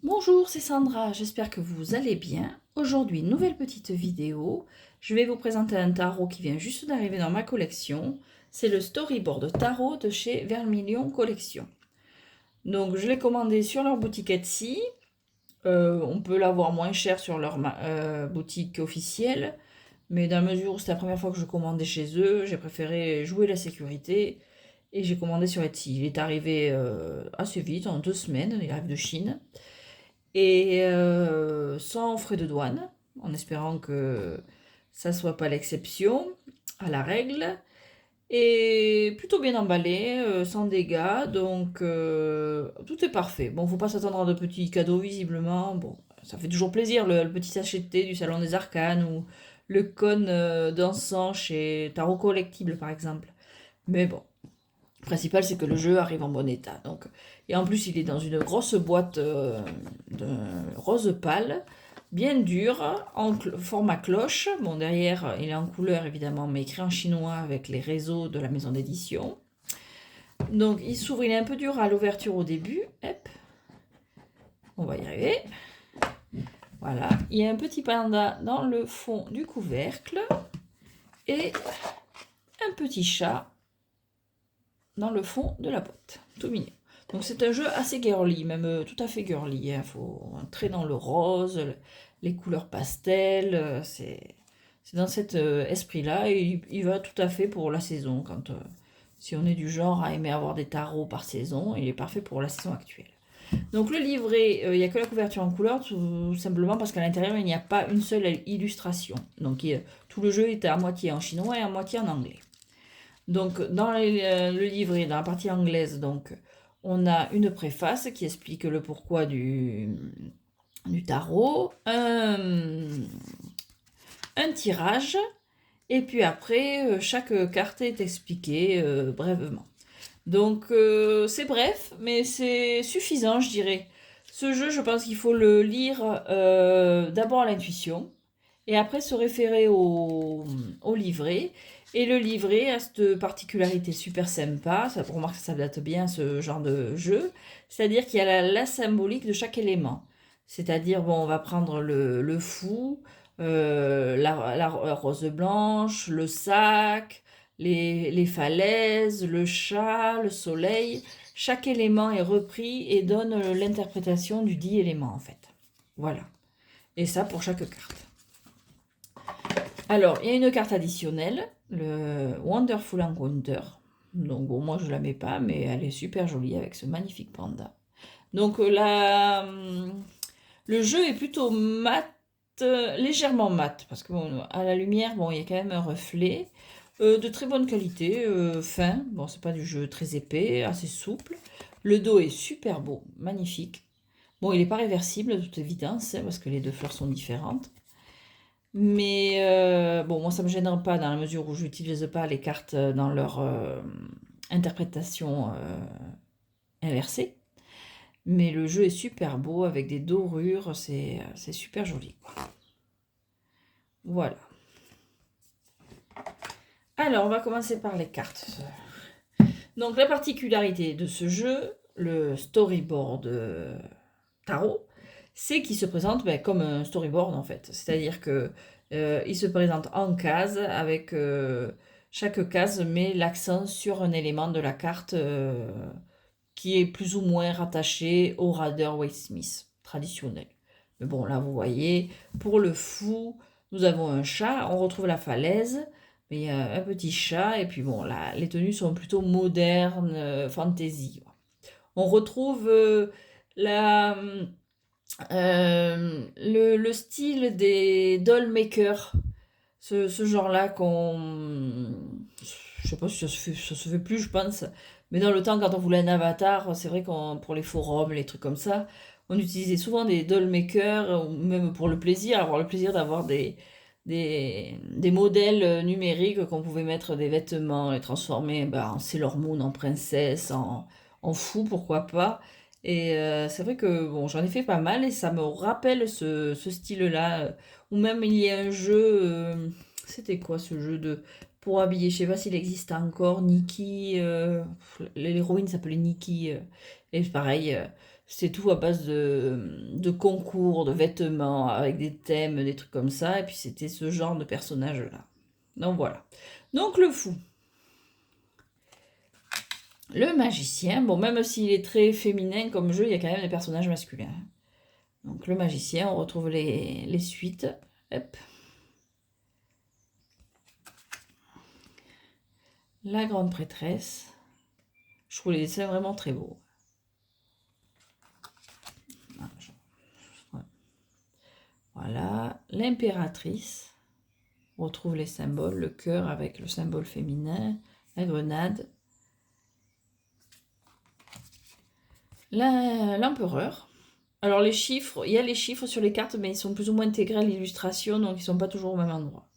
Bonjour, c'est Sandra, j'espère que vous allez bien. Aujourd'hui, nouvelle petite vidéo. Je vais vous présenter un tarot qui vient juste d'arriver dans ma collection. C'est le Storyboard Tarot de chez Vermilion Collection. Donc, je l'ai commandé sur leur boutique Etsy. On peut l'avoir moins cher sur leur boutique officielle. Mais dans la mesure où c'est la première fois que je commandais chez eux, j'ai préféré jouer la sécurité. Et j'ai commandé sur Etsy. Il est arrivé assez vite, en 2 semaines. Il arrive de Chine et sans frais de douane, en espérant que ça soit pas l'exception à la règle. Et plutôt bien emballé, sans dégâts, donc tout est parfait. Bon, faut pas s'attendre à de petits cadeaux visiblement. Bon, ça fait toujours plaisir le petit sachet de thé du Salon des Arcanes ou le cône d'encens chez Tarot Collectible par exemple. Mais bon, le principal, c'est que le jeu arrive en bon état. Donc, et en plus, il est dans une grosse boîte de rose pâle, bien dure, en format cloche. Bon, derrière, il est en couleur évidemment, mais écrit en chinois avec les réseaux de la maison d'édition. Donc, il s'ouvre, il est un peu dur à l'ouverture au début. Hop, on va y arriver. Voilà, il y a un petit panda dans le fond du couvercle et un petit chat dans le fond de la boîte. Tout mignon. Donc c'est un jeu assez girly, même tout à fait girly. Il faut entrer dans le rose, les couleurs pastel. C'est dans cet esprit-là. Et il va tout à fait pour la saison. Si on est du genre à aimer avoir des tarots par saison, il est parfait pour la saison actuelle. Donc le livret, il n'y a que la couverture en couleur, tout simplement parce qu'à l'intérieur, il n'y a pas une seule illustration. Donc tout le jeu est à moitié en chinois et à moitié en anglais. Donc, dans le livret, dans la partie anglaise, donc, on a une préface qui explique le pourquoi du tarot, un tirage, et puis après, chaque carte est expliquée brièvement. Donc, c'est bref, mais c'est suffisant, je dirais. Ce jeu, je pense qu'il faut le lire d'abord à l'intuition, et après se référer au livret. Et le livret a cette particularité super sympa, ça, pour moi ça s'adapte bien à ce genre de jeu, c'est-à-dire qu'il y a la symbolique de chaque élément. C'est-à-dire, bon, on va prendre le fou, la rose blanche, le sac, les falaises, le chat, le soleil. Chaque élément est repris et donne l'interprétation du dit élément en fait. Voilà. Et ça pour chaque carte. Alors, il y a une carte additionnelle, le Wonderful Encounter. Donc, bon, moi je la mets pas, mais elle est super jolie avec ce magnifique panda. Donc, le jeu est plutôt mat, légèrement mat, parce que bon, à la lumière, bon, il y a quand même un reflet. De très bonne qualité, fin. Bon, c'est pas du jeu très épais, assez souple. Le dos est super beau, magnifique. Bon, il n'est pas réversible de toute évidence, hein, parce que les deux fleurs sont différentes. Mais bon, moi, ça me gênera pas dans la mesure où je n'utilise pas les cartes dans leur interprétation inversée. Mais le jeu est super beau avec des dorures, c'est super joli. Voilà. Alors, on va commencer par les cartes. Donc, la particularité de ce jeu, le storyboard tarot, c'est qu'il se présente comme un storyboard en fait. C'est-à-dire que il se présente en cases avec chaque case met l'accent sur un élément de la carte qui est plus ou moins rattaché au Rider-Waite-Smith traditionnel. Mais bon, là vous voyez, pour le fou, nous avons un chat, on retrouve la falaise, mais il y a un petit chat, et puis bon, là, les tenues sont plutôt modernes, fantasy. On retrouve la, le style des dollmakers, ce genre-là je sais pas si ça se fait plus, je pense. Mais dans le temps, quand on voulait un avatar, c'est vrai qu'on pour les forums, les trucs comme ça, on utilisait souvent des dollmakers, ou même pour le plaisir, avoir le plaisir d'avoir des modèles numériques qu'on pouvait mettre des vêtements et transformer en Sailor Moon, en princesse, en fou, pourquoi pas. Et c'est vrai que bon, j'en ai fait pas mal et ça me rappelle ce style-là. Ou même il y a un jeu, c'était quoi ce jeu de pour habiller, je sais pas s'il existe encore, Nikki, l'héroïne s'appelait Nikki, et pareil, C'est tout à base de concours, de vêtements, avec des thèmes, des trucs comme ça. Et puis c'était ce genre de personnage-là. Donc voilà. Donc le fou. Le magicien, bon, même s'il est très féminin comme jeu, il y a quand même des personnages masculins. Donc le magicien, on retrouve les suites. Hop. La grande prêtresse. Je trouve les dessins vraiment très beaux. Voilà. L'impératrice. On retrouve les symboles, le cœur avec le symbole féminin, la grenade. L'empereur. Alors les chiffres, il y a les chiffres sur les cartes, mais ils sont plus ou moins intégrés à l'illustration, donc ils ne sont pas toujours au même endroit.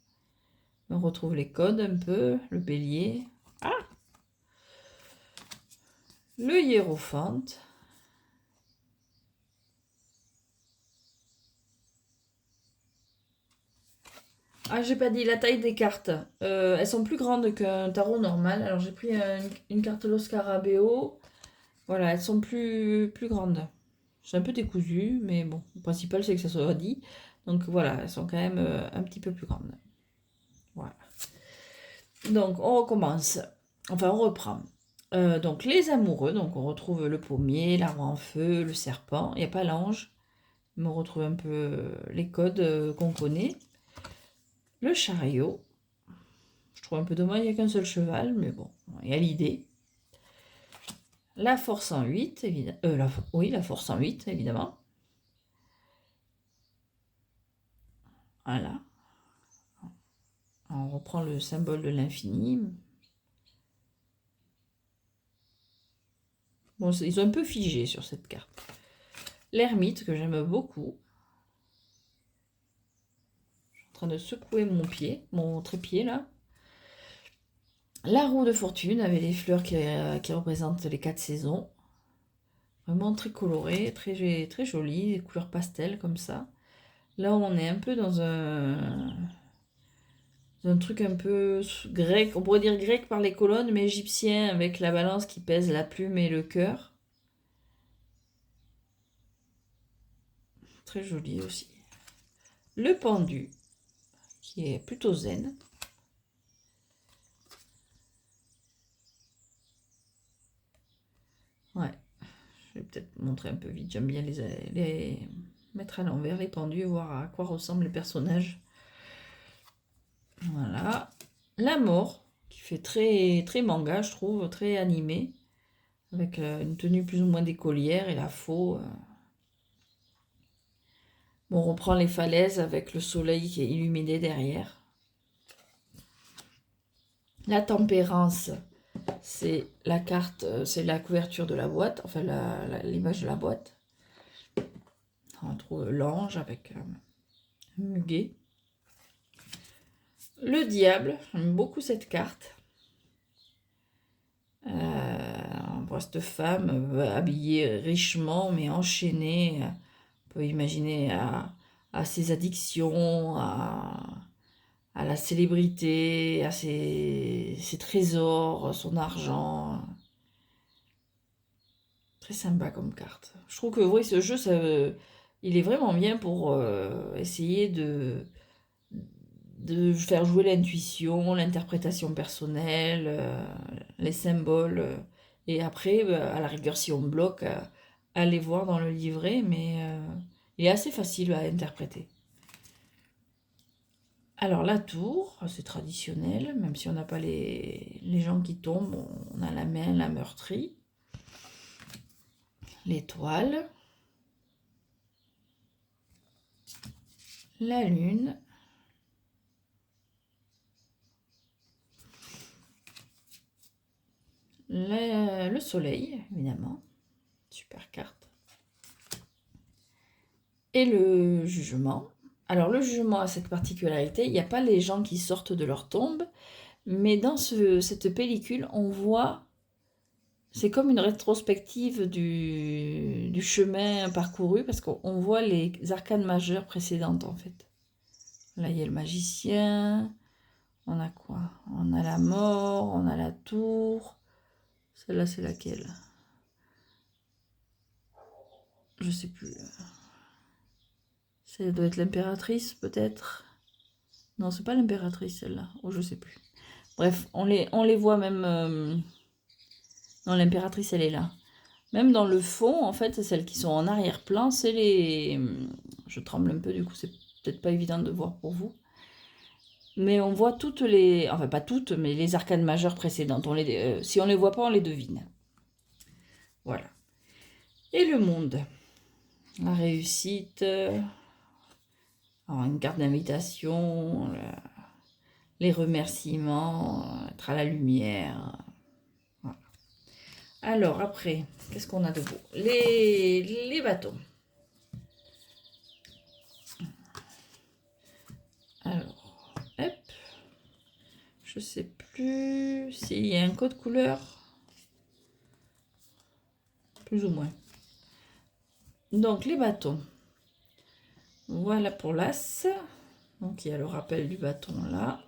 On retrouve les codes un peu, le bélier. Ah, le hiérophante. Ah, j'ai pas dit la taille des cartes. Elles sont plus grandes qu'un tarot normal. Alors j'ai pris une carte Los Scarabeo. Voilà, elles sont plus grandes. C'est un peu décousu, mais bon, le principal c'est que ça soit dit. Donc voilà, elles sont quand même un petit peu plus grandes. Voilà. Donc on recommence. Enfin, on reprend. Donc les amoureux, donc on retrouve le pommier, l'arbre en feu, le serpent. Il n'y a pas l'ange, mais on retrouve un peu les codes qu'on connaît. Le chariot. Je trouve un peu dommage, il n'y a qu'un seul cheval, mais bon, il y a l'idée. La force en 8, évidemment. Oui, la force en 8, évidemment. Voilà. On reprend le symbole de l'infini. Bon, ils sont un peu figés sur cette carte. L'ermite, que j'aime beaucoup. Je suis en train de secouer mon pied, mon trépied, là. La roue de fortune, avec les fleurs qui représentent les 4 saisons. Vraiment très coloré, très joli, des couleurs pastel comme ça. Là, on est un peu dans un truc un peu grec, on pourrait dire grec par les colonnes, mais égyptien avec la balance qui pèse la plume et le cœur. Très joli aussi. Le pendu, qui est plutôt zen. Ouais, je vais peut-être montrer un peu vite. J'aime bien les mettre à l'envers, les pendus, voir à quoi ressemblent les personnages. Voilà. La mort, qui fait très manga, je trouve, très animé, avec une tenue plus ou moins d'écolière et la faux. Bon, on reprend les falaises avec le soleil qui est illuminé derrière. La tempérance, c'est la carte, c'est la couverture de la boîte, enfin l'image de la boîte. On trouve l'ange avec muguet. Le diable, j'aime beaucoup cette carte. On voit cette femme habillée richement mais enchaînée. On peut imaginer à ses addictions, à la célébrité, à ses trésors, son argent. Très sympa comme carte. Je trouve que oui, ce jeu, il est vraiment bien pour essayer de faire jouer l'intuition, l'interprétation personnelle, les symboles. Et après, à la rigueur, si on bloque, aller voir dans le livret, mais il est assez facile à interpréter. Alors la tour, c'est traditionnel, même si on n'a pas les gens qui tombent, on a la main, la meurtrie. L'étoile. La lune. Le soleil, évidemment. Super carte. Et le jugement. Alors le jugement a cette particularité, il n'y a pas les gens qui sortent de leur tombe, mais dans cette pellicule, on voit, c'est comme une rétrospective du chemin parcouru, parce qu'on voit les arcanes majeures précédentes en fait. Là, il y a le magicien, on a quoi? On a la mort, on a la tour. Celle-là, c'est laquelle? Je sais plus. Ça doit être l'impératrice, peut-être. Non, c'est pas l'impératrice, celle-là. Oh, je sais plus. Bref, on les voit même... Non, l'impératrice, elle est là. Même dans le fond, en fait, celles qui sont en arrière-plan, c'est les... Je tremble un peu, du coup, c'est peut-être pas évident de voir pour vous. Mais on voit toutes les... Enfin, pas toutes, mais les arcanes majeures précédentes. Si on les voit pas, on les devine. Voilà. Et le monde. La réussite. Alors, une carte d'invitation. Les remerciements. Être à la lumière. Voilà. Alors, après, qu'est-ce qu'on a de beau? Les bâtons. Alors, hop. Je sais plus s'il y a un code couleur. Plus ou moins. Donc, les bâtons. Voilà pour l'as. Donc, il y a le rappel du bâton là.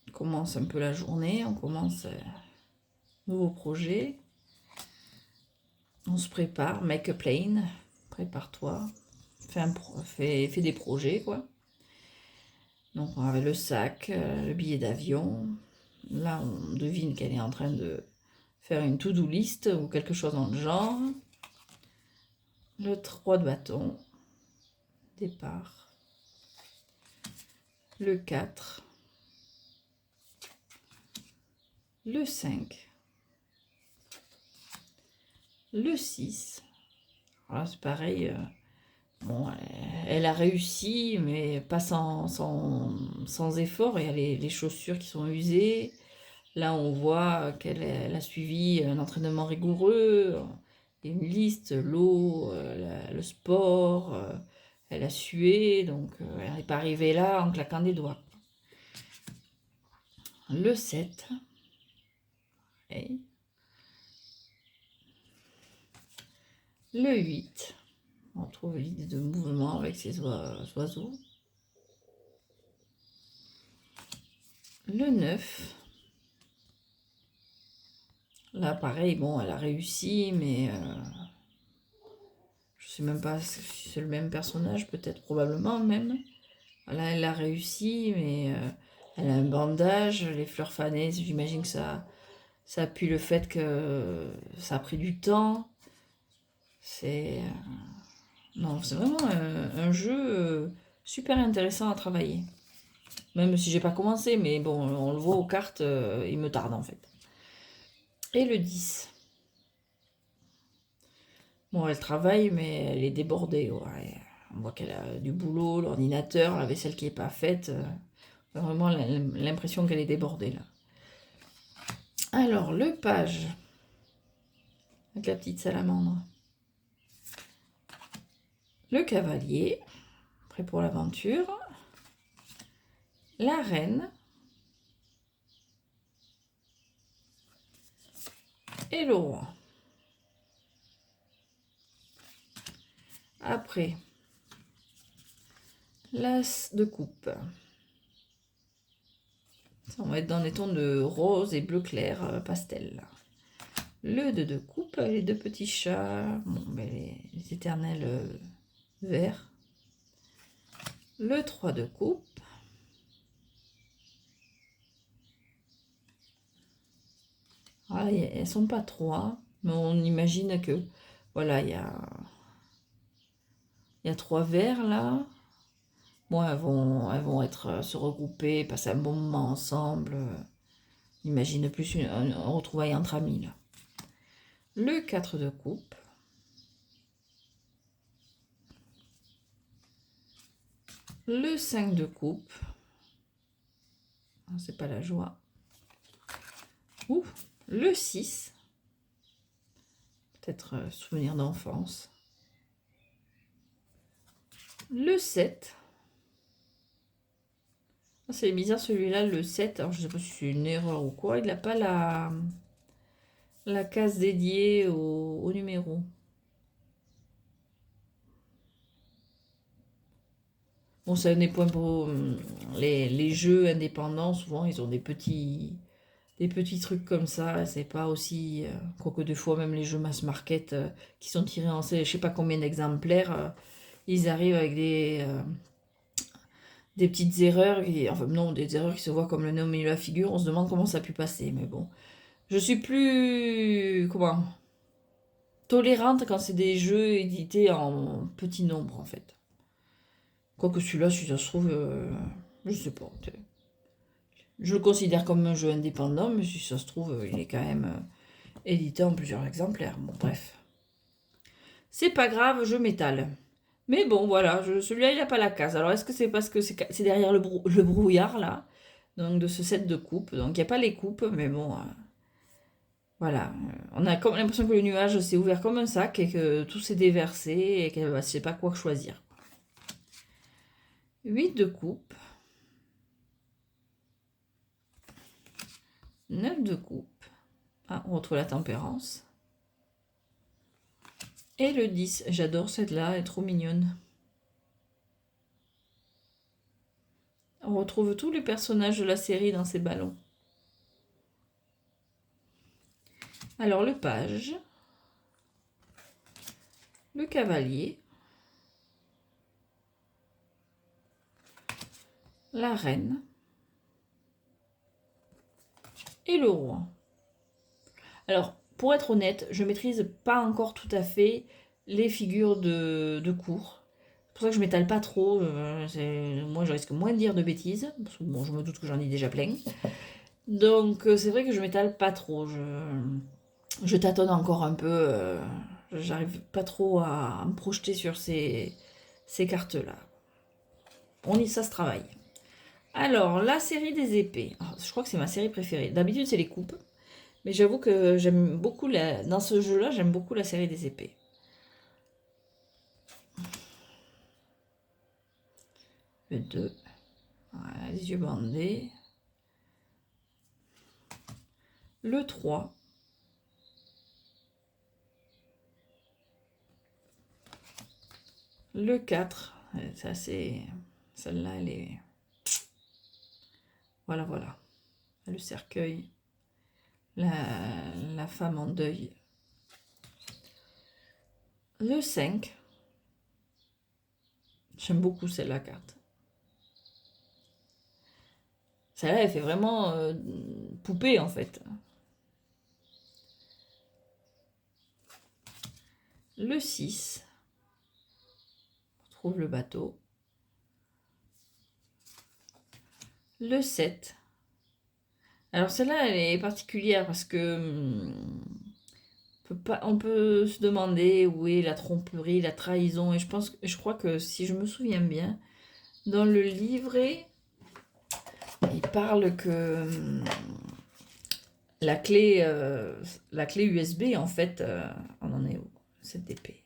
On commence un peu la journée. On commence nouveau projet. On se prépare. Make a plane. Prépare-toi. Fais des projets, quoi. Donc, on avait le sac, le billet d'avion. Là, on devine qu'elle est en train de faire une to-do list ou quelque chose dans le genre. Le 3 de bâton. Départ. Le 4. Le 5. Le 6. Voilà, c'est pareil. Bon, elle a réussi, mais pas sans effort. Il y a les chaussures qui sont usées. Là, on voit qu'elle a suivi un entraînement rigoureux, une liste, l'eau, le sport. Elle a sué, donc elle n'est pas arrivée là en claquant des doigts. Le 7. Et le 8. On trouve l'idée de mouvement avec ces oiseaux. Le 9. Là, pareil, bon, elle a réussi, mais je sais même pas si c'est le même personnage, peut-être, probablement même. Là, elle a réussi, mais elle a un bandage, les fleurs fanées, j'imagine que ça appuie le fait que ça a pris du temps. C'est... non, c'est vraiment un jeu super intéressant à travailler. Même si j'ai pas commencé, mais bon, on le voit aux cartes, il me tarde en fait. Et le 10. Bon, elle travaille, mais elle est débordée. Ouais. On voit qu'elle a du boulot, l'ordinateur, la vaisselle qui n'est pas faite. Vraiment l'impression qu'elle est débordée là. Alors, le page. Avec la petite salamandre. Le cavalier. Prêt pour l'aventure. La reine. Et le roi. Après, l'as de coupe. Ça, on va être dans des tons de rose et bleu clair pastel. Le 2 de coupe, les deux petits chats, bon, ben les éternels verts. Le 3 de coupe. Ah, elles sont pas 3, mais on imagine que voilà, il y a 3 verres là. Bon, elles vont se regrouper, passer un bon moment ensemble. Imagine plus un retrouvaille entre amis là. Le 4 de coupe. Le 5 de coupe. C'est pas la joie. Ouh, le 6. Peut-être souvenir d'enfance. Le 7. C'est bizarre celui-là, le 7. Alors je sais pas si c'est une erreur ou quoi. Il n'a pas la case dédiée au numéro. Bon, c'est un des points pour les jeux indépendants. Souvent, ils ont des petits des petits trucs comme ça. C'est pas aussi... quoique des fois, même les jeux mass market qui sont tirés en je sais pas combien d'exemplaires, ils arrivent avec des petites erreurs, enfin non, des erreurs qui se voient comme le nez au milieu de la figure. On se demande comment ça a pu passer, mais bon. Je suis plus... comment tolérante quand c'est des jeux édités en petit nombre, en fait. Quoique celui-là, si ça se trouve, je sais pas. Je le considère comme un jeu indépendant, mais si ça se trouve, il est quand même édité en plusieurs exemplaires. Bon, bref. C'est pas grave, je m'étale. Mais bon, voilà, celui-là, il n'a pas la case. Alors, est-ce que c'est parce que c'est derrière le brouillard, là, donc de ce set de coupes. Donc, il n'y a pas les coupes, mais bon, voilà. On a comme l'impression que le nuage s'est ouvert comme un sac et que tout s'est déversé et qu'elle ne sait pas quoi choisir. 8 de coupe. 9 de coupe. Ah, on retrouve la tempérance. Et le 10. J'adore celle-là, elle est trop mignonne. On retrouve tous les personnages de la série dans ces ballons. Alors le page, le cavalier, la reine et le roi. Alors, pour être honnête, je maîtrise pas encore tout à fait les figures de cours. C'est pour ça que je m'étale pas trop. Moi, je risque moins de dire de bêtises. Parce que, bon, je me doute que j'en ai déjà plein. Donc, c'est vrai que je m'étale pas trop. Je tâtonne encore un peu. J'arrive pas trop à me projeter sur ces cartes-là. Ça se travaille. Alors, la série des épées. Alors, je crois que c'est ma série préférée. D'habitude, c'est les coupes. Mais j'avoue que j'aime beaucoup, dans ce jeu-là, j'aime beaucoup la série des épées. Le 2. Voilà, les yeux bandés. Le 3. Le 4. Ça, c'est... Celle-là, elle est... Voilà, voilà. Le cercueil. La femme en deuil. Le 5. J'aime beaucoup celle-là, carte. Celle-là, elle fait vraiment poupée, en fait. Le 6. On retrouve le bateau. Le 7. Alors celle-là, elle est particulière parce que on peut se demander où est la tromperie, la trahison. Et je crois que si je me souviens bien, dans le livret, il parle que la clé USB, en fait, on en est où, cette épée?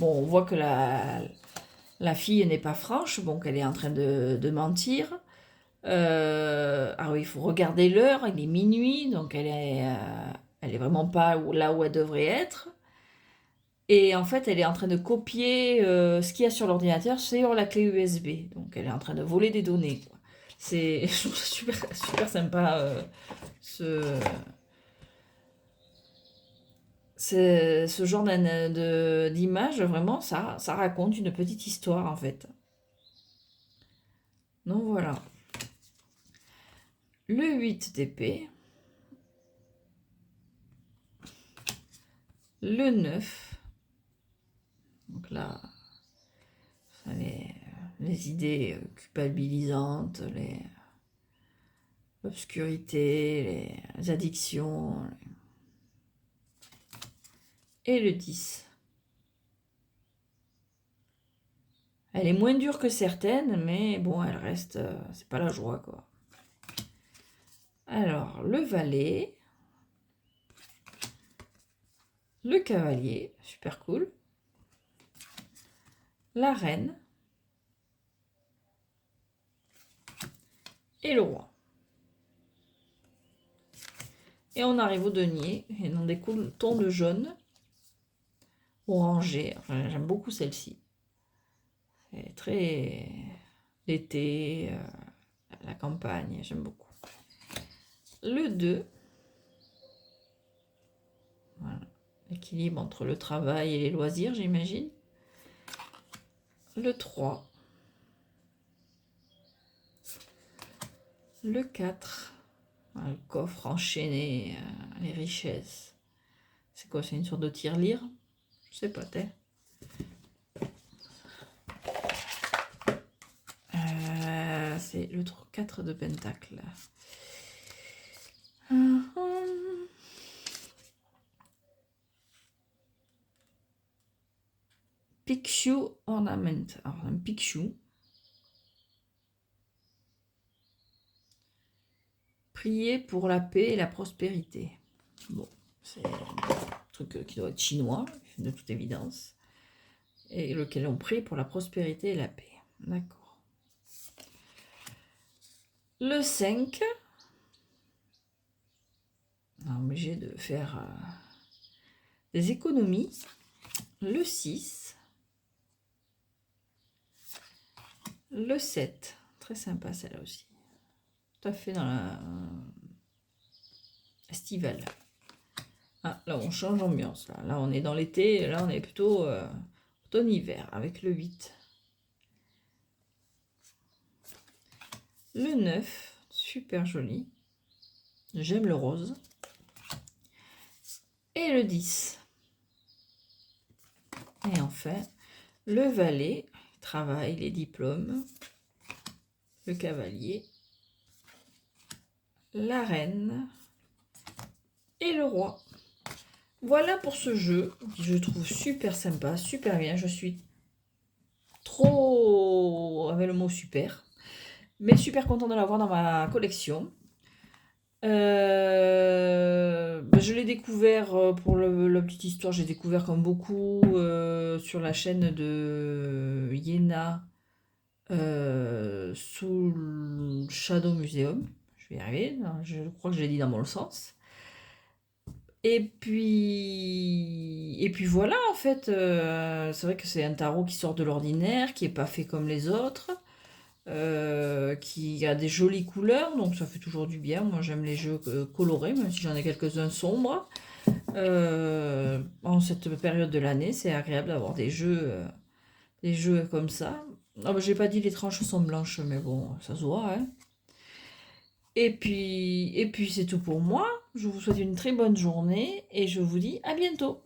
Bon, on voit que la fille n'est pas franche, bon, qu'elle est en train de mentir. Alors oui, il faut regarder l'heure, il est minuit, donc elle est vraiment pas là où elle devrait être. Et en fait, elle est en train de copier ce qu'il y a sur l'ordinateur sur la clé USB. Donc elle est en train de voler des données, quoi. Je trouve ça super, super sympa ce genre d'image. Vraiment, ça raconte une petite histoire en fait. Donc voilà. Le 8 d'épée. Le 9. Donc là, les idées culpabilisantes, l'obscurité, les addictions. Et le 10. Elle est moins dure que certaines, mais bon, elle reste... c'est pas la joie, quoi. Alors, le valet. Le cavalier, super cool. La reine. Et le roi. Et on arrive au denier, et dans des tons de jaune, orangé. Enfin, j'aime beaucoup celle-ci. Elle est très... l'été, la campagne, j'aime beaucoup. Le 2, voilà, l'équilibre entre le travail et les loisirs, j'imagine. Le 3, le 4, le coffre enchaîné, les richesses. C'est quoi, c'est une sorte de tirelire? Je sais pas, t'es. C'est le 4 de pentacle. Pikachu ornament. Alors, un Pikachu. Prier pour la paix et la prospérité. Bon, c'est un truc qui doit être chinois, de toute évidence. Et lequel on prie pour la prospérité et la paix. D'accord. Le 5. On est obligé de faire des économies. Le 6. Le 7. Très sympa celle-là aussi. Tout à fait dans la estivale. Ah, là on change d'ambiance. Là on est dans l'été. Là on est plutôt automne-hiver avec le 8. Le 9. Super joli. J'aime le rose. Et le 10. Et enfin, le valet, travail, les diplômes, le cavalier, la reine et le roi. Voilà pour ce jeu, que je trouve super sympa, super bien. Je suis trop avec le mot super, mais super content de l'avoir dans ma collection. Je l'ai découvert pour la petite histoire, j'ai découvert comme beaucoup sur la chaîne de Yéna Soul Shadow Museum. Je vais y arriver, je crois que je l'ai dit dans mon sens. Et puis voilà, en fait, c'est vrai que c'est un tarot qui sort de l'ordinaire, qui est pas fait comme les autres. Qui a des jolies couleurs, donc ça fait toujours du bien. Moi j'aime les jeux colorés, même si j'en ai quelques-uns sombres. En cette période de l'année, c'est agréable d'avoir des jeux comme ça. Ah, bah, j'ai pas dit les tranches sont blanches, mais bon, ça se voit, hein. Et puis c'est tout pour moi. Je vous souhaite une très bonne journée et je vous dis à bientôt.